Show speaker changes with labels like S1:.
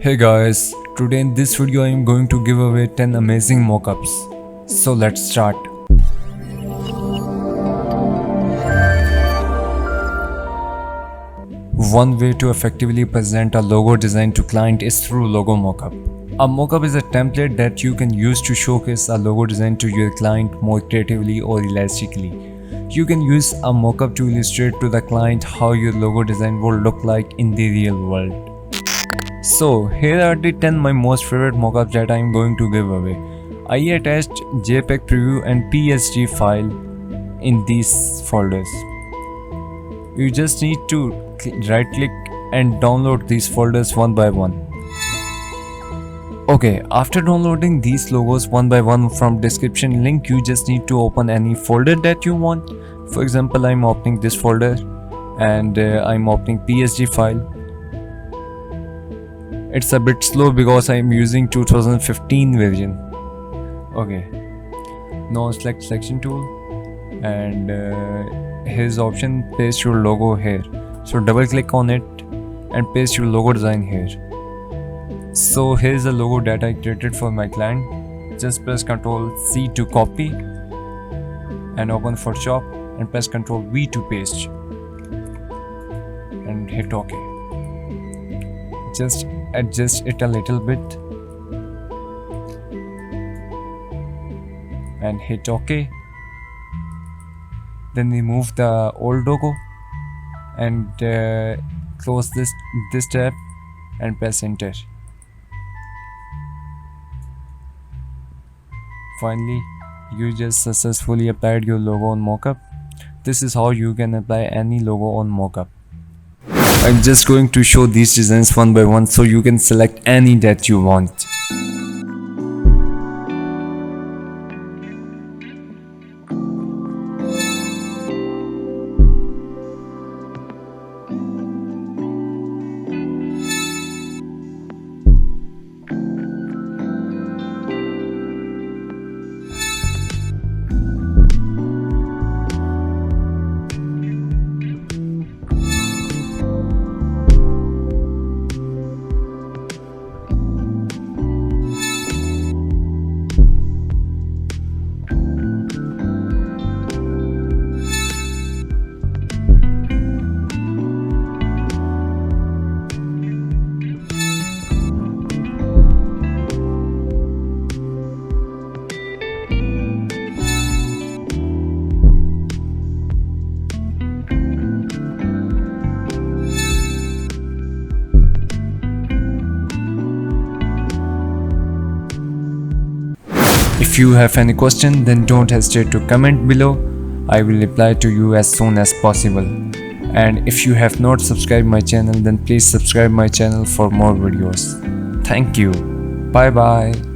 S1: Hey guys, today in this video I am going to give away 10 amazing mockups. So let's start. One way to effectively present a logo design to client is through logo mockup. A mockup is a template that you can use to showcase a logo design to your client more creatively or elastically. You can use a mockup to illustrate to the client how your logo design will look like in the real world. So here are the 10 my most favorite mockups that I am going to give away. I attached JPEG preview and PSG file in these folders. You just need to right click and download these folders one by one. Okay, after downloading these logos one by one from description link, you just need to open any folder that you want. For example, I'm opening this folder and I'm opening PSG file. It's a bit slow because I'm using 2015 version. Okay, now select selection tool and here's option paste your logo here. So double click on it and paste your logo design here. So here's the logo that I created for my client. Just press Ctrl C to copy and open Photoshop and press Ctrl V to paste and hit OK. Just adjust it a little bit and hit OK. Then remove the old logo and close this tab and press enter. Finally, you just successfully applied your logo on mockup. This is how you can apply any logo on mockup. I'm just going to show these designs one by one so you can select any that you want. If you have any question, then don't hesitate to comment below. I will reply to you as soon as possible. And if you have not subscribed my channel, then please subscribe my channel for more videos. Thank you. Bye bye.